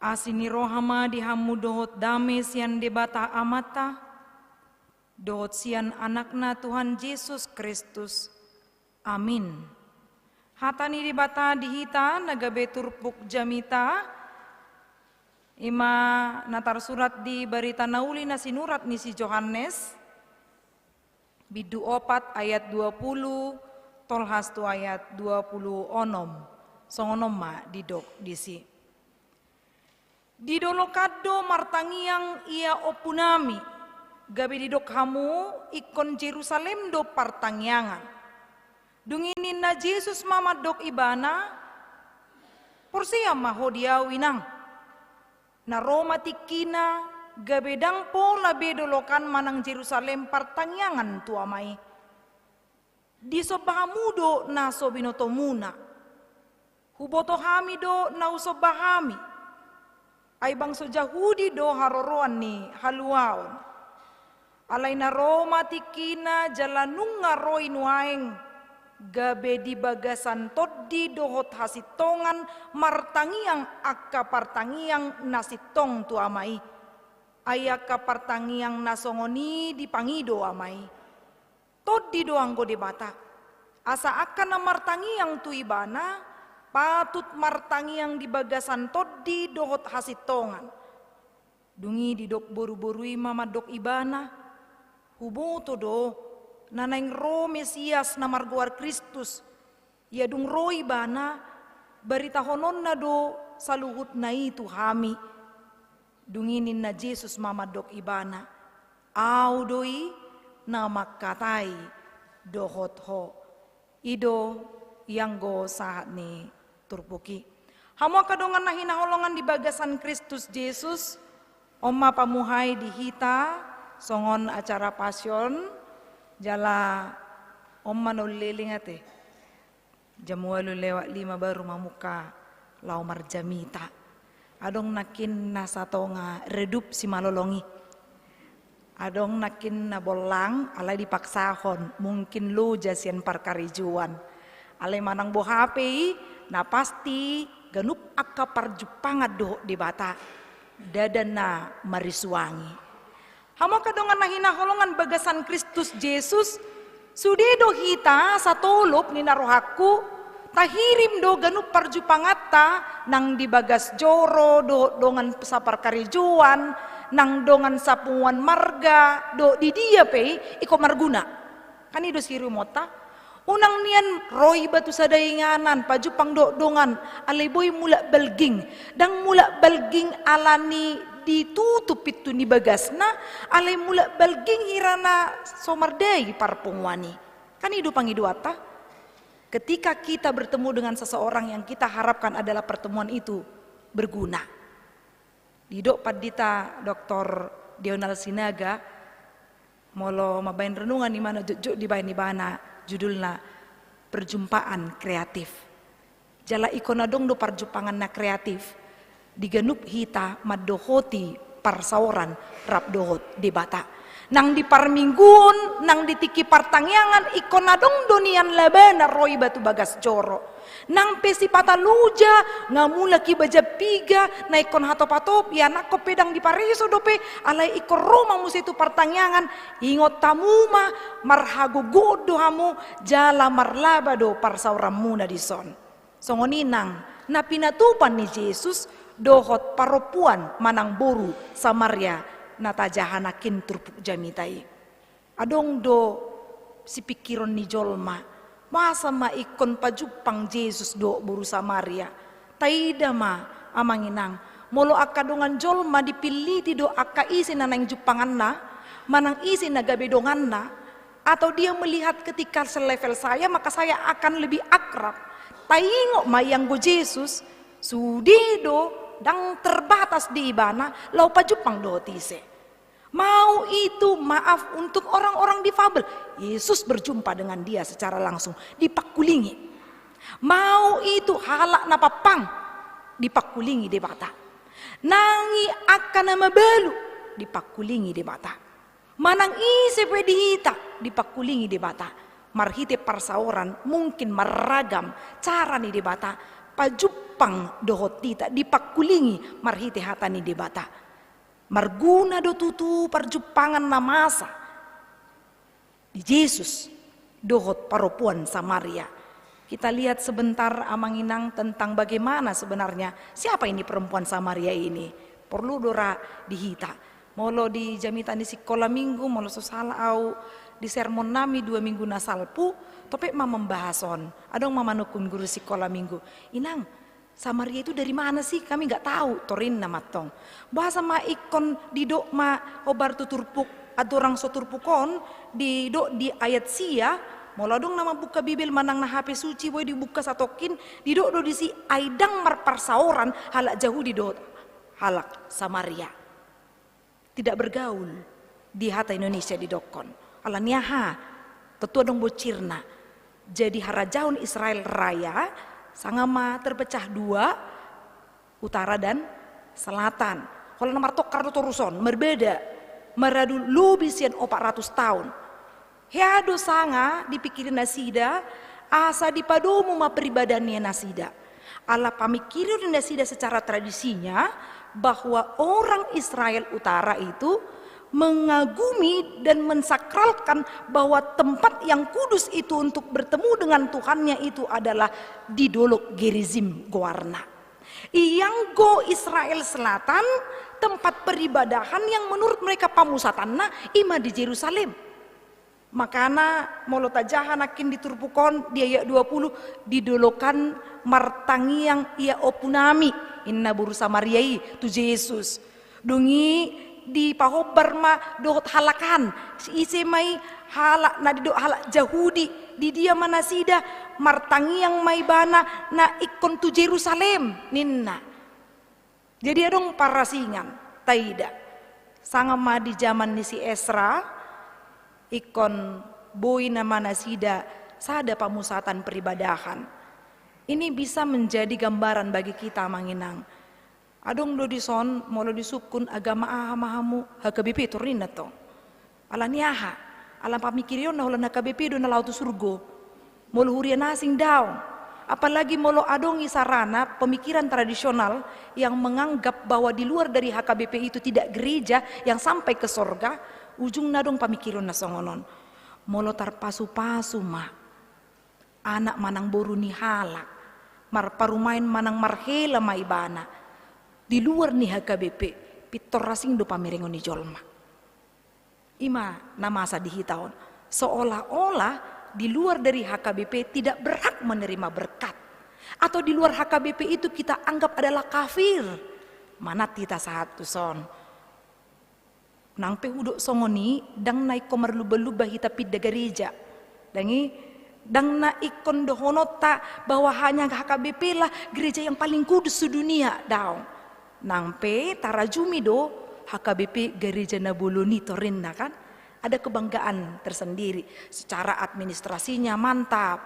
Asini rohama dihamu dohot dame sian debata amata, dohot sian anakna Tuhan Yesus Kristus. Amin. Hatani debata dihita nagabe turpuk jamita, ima natar surat di berita nauli na sinurat ni si Johannes, bidu 4 ayat 20, tolhas tu ayat 20 onom, songonom ma didok disi. Didolokado martangiang ia opunami, gabe didok hamu ikon Jerusalem do partangiangan. Dunginin na Jesus mamadok ibana, porsiya mahodia winang. Na Roma tikina, gabe dang po labe dolokan manang Jerusalem partangiangan tuamai. Di sobahamudo na sobinotomuna, huboto hami do na usobahami. Ay bang so Jahudi do haroroan ni haluaon. Alay na Roma tikina jalanung nga roy nuaeng, gabe di bagasan toddi dohot hasitongan martangiang akka partangiang nasitong tu amai. Ayaka partangiang nasongoni di pangido amai. Toddi doang go debata. Asa akan na martangiang tu ibana, patut martangiang di bagasan toddi dohot hasitongan. Dungi didok boru-borui mamadok ibana, huboto do nanaing ro Mesias na marguar Kristus, ya dung ro ibana, barita honon na do saluhut na itu hami. Dunginin na Jesus mamadok ibana, au doi na makatai dohot ho. Ido yang go saat ni turpuki. Hamo kadongan na hinaholongan di bagasan Kristus Jesus, oma pamuhay dihita, songon acara pasyon, jala oma nuliling ate. Jamualu lewat 5 baru mamuka laumar jamita. Adong nakin nasato nga redup si malolongi. Adong nakin na bolang alay dipaksahon, mungkin lu jasian parkarijuan. Alay manang bohape na pasti ganup akka parjupangat do di bata dadana marisuangi. Hamo kadongan na hinaholongan bagasan Kristus Jesus, sudedo hita sa tolop ni narohaku, tahirim do ganup parjupangata nang dibagas joro do dongan sa parkarijuan, nang dongan sa punguan marga do di dia pe iko marguna. Kanido siru mota. Unang niyan roy batu sa dainganan pajupang do dongan aliboy mula balging, dang mula balging alani ditutup itu ni bagasna, alay mula balging hirana somarday parpungwani. Kanido pangiduata. Ketika kita bertemu dengan seseorang yang kita harapkan adalah pertemuan itu berguna. Didok padita Dr. Dional Sinaga molo mabain renungan di mana jujuk di bain ibana judulna perjumpaan kreatif. Jala ikona dong do perjumpangan na kreatif diganup hita madohoti parsauran rap dohot di bata. Nang di parmingguon, nang ditiki partangyangan ikon adong donian labana roy batu bagas joro. Nang pesi pataluja ngamula ki baja piga na ikon hatop-hatop ya nako pedang di pariso dope alay ikon roma musi itu partangyangan ingot tamuma marhago godo hamu jala marlaba do parsauramuna di son. Songoninang na pinatupan ni Jesus dohot paropuan manang boru Samaria natajahanakin turpuk jamitai. Adong do si pikiron ni jolma, masa ma ikon pajupang Jesus do buru Samaria. Taida ma amanginang, molo akadongan jolma dipiliti do akka isi nanang jupangan na, manang isi na gabedongan na, atau dia melihat ketika selevel saya maka saya akan lebih akrab. Taingok ma yang go Jesus, sudido dang terbatas di ibana lau pajupang do tise. Mau itu maaf untuk orang-orang difabel, Yesus berjumpa dengan dia secara langsung dipakulingi. Mau itu halak napapang dipakulingi di bata. Nangi akan nama belu dipakulingi di bata. Manang ise pedihita dipakulingi di bata. Marhite parsauran mungkin meragam cara nih di bata. Pajup parjupang dohot tita dipakulingi marhite hatani debata. Marguna do tutu parjupangan namasa di Yesus dohot paropuan Samaria. Kita lihat sebentar amanginang tentang bagaimana sebenarnya siapa ini perempuan Samaria ini. Perlu dora dihita. Molo di jamitan di sekolah minggu, molo sosala au di sermon nami 2 minggu nasalpu, topek mama membahason. Adong mama nukun guru sekolah minggu. Inang, Samaria itu dari mana sih? Kami nggak tahu. Torin nama tong. Bahasa ma ikon didok ma obar tuturpuk atau orang soturpukon didok di ayat sia. Mula dong nama buka Bibel manang na HP suci boy dibuka satokin didok do disi aidang marparsaoran halak jauh didok halak Samaria. Tidak bergaul di hata Indonesia di dokon. Alaniaha tetua dong bocirna. Jadi harajaun Israel raya sangama terpecah 2 utara dan selatan. Kalau nomor tokar toruson berbeda meradu lubisian 400 tahun. Heado sanga dipikirin nasida asa dipadomu ma peribadannya nasida. Ala pamikirin nasida secara tradisinya bahwa orang Israel utara itu mengagumi dan mensakralkan bahwa tempat yang kudus itu untuk bertemu dengan Tuhannya itu adalah di Dolok Gerizim Goarna. Yang go Israel Selatan tempat peribadahan yang menurut mereka pamusatanna ima di Yerusalem. Makana molotajahan akin diturpukon di ayat 20 didolokan martangiang ia opunami inna buru Samariai tu Yesus. Dungi di pahobar ma dohot halakan si ise mai halak na didok halak Jahudi di dia manasida martangiang mai bana na ikon tu Yerusalem ninna. Jadi adong parasingan taida sangama di zaman ni si Esra ikon boy nama nasida sada pamusatan peribadahan. Ini bisa menjadi gambaran bagi kita manginang. Adong do dison molo disukun agama ahamahamu HKBP turina to. Ala niaha, ala pamikirion na hola na KBP do na lautu surgo. Molo hurian asing daw. Apalagi molo adong isarana pemikiran tradisional yang menganggap bahwa di luar dari HKBP itu tidak gereja yang sampai ke sorga. Ujung nadong pamikiron na songonon. Molo tarpasu-pasu mah. Anak manang boru ni halak. Marparumain manang marhela maibana. Di luar nih HKBP. Pitor rasing do pamiringon ni jolma. Ima namasa dihitaon. Seolah-olah di luar dari HKBP tidak berhak menerima berkat. Atau di luar HKBP itu kita anggap adalah kafir. Mana kita saat tu son. Nang pehudok songoni dang naik komar luba-luba hita pidda gereja. Dangi dang na ikon dohonota bahwa hanya HKBP lah gereja yang paling kudus sedunia daun. Nang pe tarajumi do HKBP gereja Nabuloni Torinna kan ada kebanggaan tersendiri. Secara administrasinya mantap,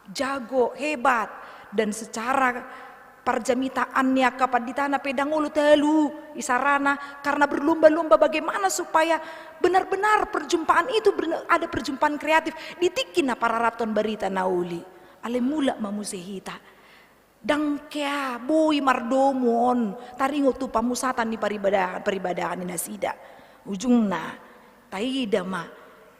jago, hebat, dan secara parjamitaannya kapaditana pedang ulu telu isarana karena berlomba-lomba bagaimana supaya benar-benar perjumpaan itu ada perjumpaan kreatif ditikin na para raton berita nauli ale mula mamusehita dang kea boy mardomon taringo tu pamusatan di peribadahan ni nasida ujungna taida ma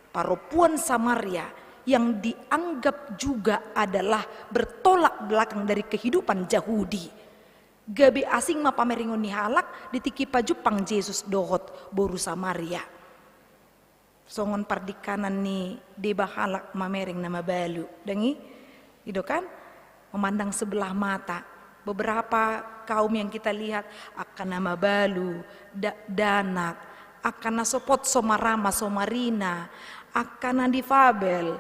paropuan Samaria yang dianggap juga adalah bertolak belakang dari kehidupan Yahudi. Gabe asing ma pameringon ni halak ditiki pajupang Yesus dohot boru Samaria. Songon pardikanan ni deba halak mamering nama balu. Dangi, itu kan memandang sebelah mata. Beberapa kaum yang kita lihat akan nama balu, danak, akan nasopot somarama somarina, akan difabel,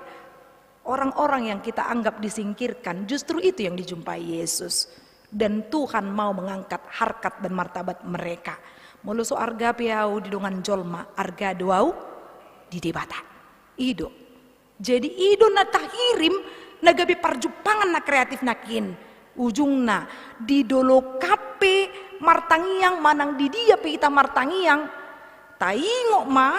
orang-orang yang kita anggap disingkirkan, justru itu yang dijumpai Yesus. Dan Tuhan mau mengangkat harkat dan martabat mereka. Muluso arga piau di dongan jolma, arga doau di debata. Ido. Jadi ido na tahirim nagabi parjupangan na kreatif nakin. Ujungna di dolo kape martangiang manang di dia pe kita martangiang. Taingok ma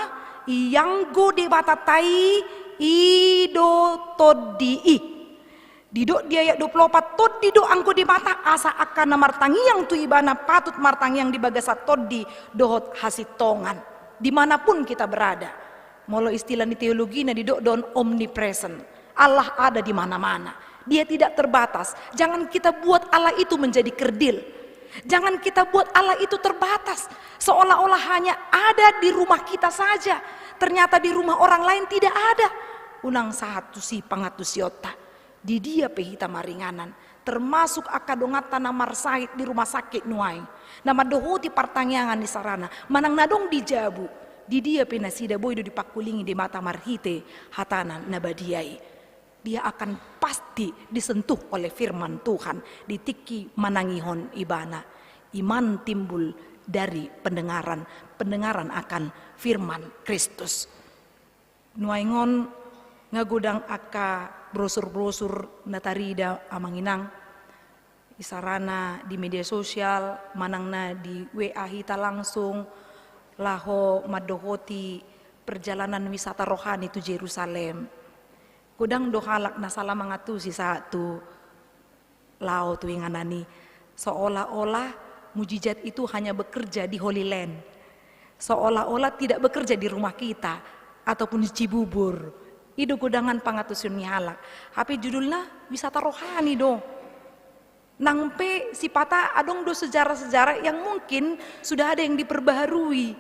yang go debata tai ido todi Didok di ayat 24, tot didok angko di mata asa akan martangi yang tu ibana patut martangi yang dibagasat tot di dohot hasitongan. Dimanapun kita berada. Molo istilah di teologi na didok don omnipresent. Allah ada di mana-mana. Dia tidak terbatas. Jangan kita buat Allah itu menjadi kerdil. Jangan kita buat Allah itu terbatas. Seolah-olah hanya ada di rumah kita saja. Ternyata di rumah orang lain tidak ada. Unang satu si pangatu siota. Di dia pehita maringanan. Termasuk akadongata namar sait di rumah sakit nuai. Nama dohoti pertanyaan di sarana. Manang nadong dijabu. Di dia penasida boydo dipakulingi di mata marhite hatanan nabadiai. Dia akan pasti disentuh oleh firman Tuhan. Ditiki manangihon ibana. Iman timbul dari pendengaran akan firman Kristus. Nuaingon ngagudang aka brosur-brosur natarida amanginang isarana di media sosial manangna di WA hita langsung laho madohoti perjalanan wisata rohani tu Jerusalem. Kudang dohalak na salah mangatu si satu lao tu inganani seolah-olah mujizat itu hanya bekerja di Holy Land. Seolah-olah tidak bekerja di rumah kita ataupun di Cibubur. Itu kudangan pangatusun halak. Tapi judulnya wisata rohani do. Nangpe si pata adong do sejarah-sejarah yang mungkin sudah ada yang diperbaharui.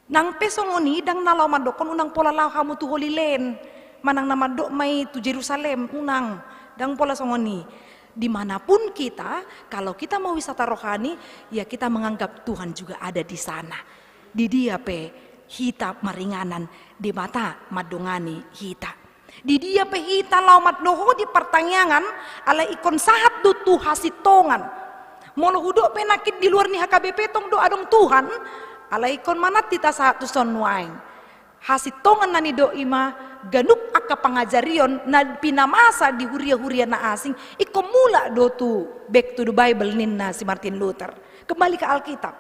Nangpe songoni dang nalau madokon unang pola lau hamu tu Holy Land. Manang nama dok mai tu Jerusalem unang dang pola songoni. Dimanapun kita, kalau kita mau wisata rohani, ya kita menganggap Tuhan juga ada di sana. Di dia pe hita maringanan di mata madongani hita. Di dia pe hita laumat doho di pertanyaan ala ikon sahat dutu hasitongan. Molo hudok penakit di luar ni HKBP tong do adong Tuhan ala ikon manat tita sahat tu sonwain. Hasitongan nani do ima ganup aka pangajarion na pinamasa di huria-huria na asing iko mula do tu back to the Bible ninna si Martin Luther. Kembali ke Alkitab.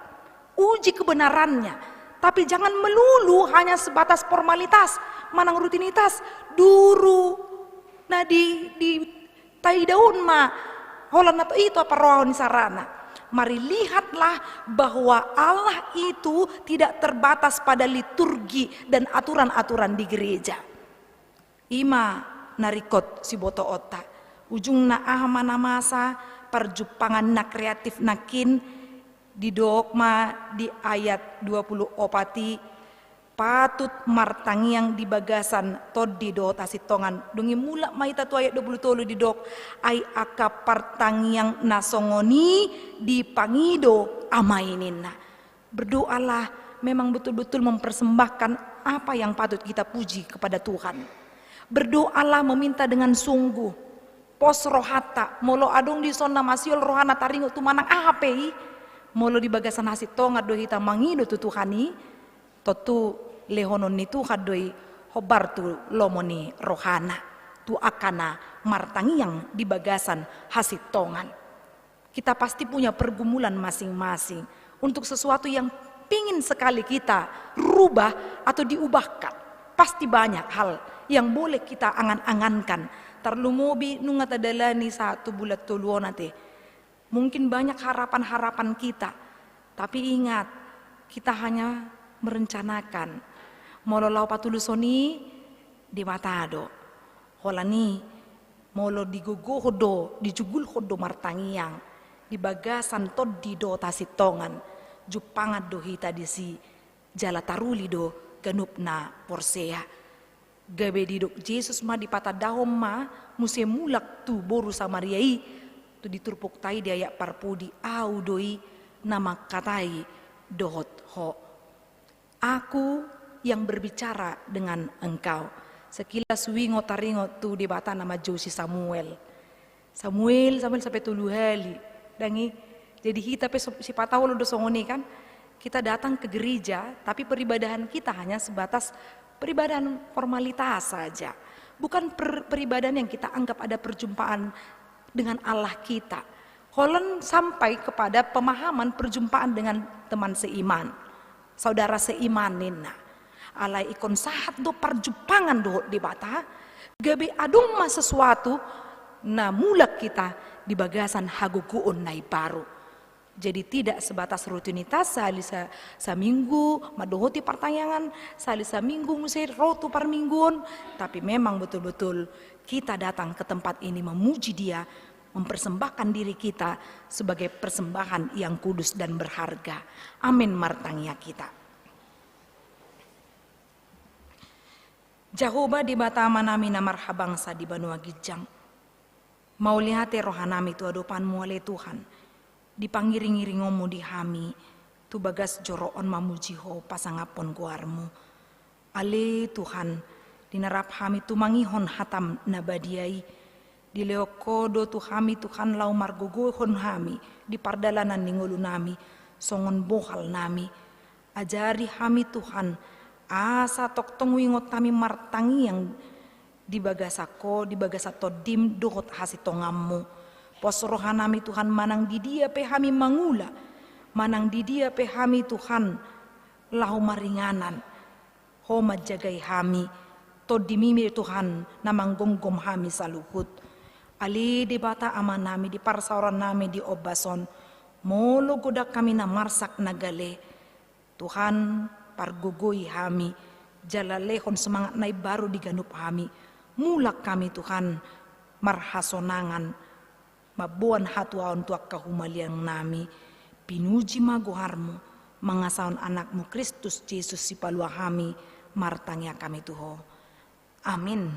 Uji kebenarannya. Tapi jangan melulu hanya sebatas formalitas, manang rutinitas. Duru, nah di tai daun ma, holan atau itu apa rohani sarana. Mari lihatlah bahwa Allah itu tidak terbatas pada liturgi dan aturan-aturan di gereja. Ima narikot si boto otak, ujung na ahmana masa perjupangan na kreatif nakin. Di dogma di ayat 20 opati patut martangi yang di bagasan tod di do tasitongan dungi mula maita tu ayat 20 di dok ay aka partangi yang nasongoni di pangido amaininna. Berdoalah memang betul-betul mempersembahkan apa yang patut kita puji kepada Tuhan. Berdoalah meminta dengan sungguh. Pos rohata molo adong di sonna masiol rohana taringo tu manang ahapei. Molo di bagasan hasit tonga do hita mangido tu Tuhani totu lehonon ni Tuhan doi hobar tu lomoni rohana tu akana martangi yang di bagasan hasit tongan. Kita pasti punya pergumulan masing-masing untuk sesuatu yang pingin sekali kita rubah atau diubahkan. Pasti banyak hal yang boleh kita angan-angankan. Tarlumobi nungat adalani satu bulat tuluan nate. Mungkin banyak harapan-harapan kita, tapi ingat kita hanya merencanakan. Molo lau patulusoni di matado, holani molo digogo hodo, dijugul hodo martangiang, di bagasan tod di do tasitongan, jupangat do hita di si jala taruli do ganupna porsea. Gabe didok Yesus ma di patadahom ma musemulak tu boru Samariai. Diturpuk tai di ayat parpudi au doi nama katai dohot ho. Aku yang berbicara dengan engkau. Sekilas wingo taringo tu di bata nama Josi Samuel sampai tulu hali. Dangi jadi kita pe si patau lo dosongoni kan. Kita datang ke gereja tapi peribadahan kita hanya sebatas peribadahan formalitas saja. Bukan peribadahan yang kita anggap ada perjumpaan dengan Allah kita. Holland sampai kepada pemahaman perjumpaan dengan teman seiman, saudara seiman nina. Alai ikon sahat do perjumpangan do di bata, gabe adung ma sesuatu na mulak kita di bagasan hagukuon na iparu. Jadi tidak sebatas rutinitas salisa saminggu madohoti pertanyaan, salisa minggu musir rotu per mingguon, tapi memang betul-betul kita datang ke tempat ini memuji Dia, mempersembahkan diri kita sebagai persembahan yang kudus dan berharga. Amin martangnya kita. Jahoba di batama nami na marhabangsa di Banua Gijang. Mau lihate rohanami tu adopanmu oleh Tuhan. Dipanggiring-iringomu di hami, tu bagas joroon mamujiho pasangapon guarmu. Ale Tuhan, dinarap hami tu mangihon hatam nabadiai, di leokodo tu hami Tuhan lau margogohon hami, di pardalanan ningulu nami, songon bohal nami. Ajari hami Tuhan, asa toktong wingot kami martangi yang di bagasako, di bagasato dim dohot hasitongammu. Pos rohanami Tuhan manang di Dia pe hami mangula, manang di Dia pe hami Tuhan lahu maringanan, ho majagai hami, to dimimi Tuhan namang gonggom hami saluhut. Ali di bata aman nami di parsauran nami di obason, molo godak kami na marsak nagale. Tuhan pargugoi hami, jalalehon semangat nai baru diganup hami, mulak kami Tuhan marhasonangan. Mabuan hatuaon tuak kahumaliang nami, pinuji magoharmu, mangasaon anakmu Kristus Yesus si paluahami, martangya kami tuho. Amin.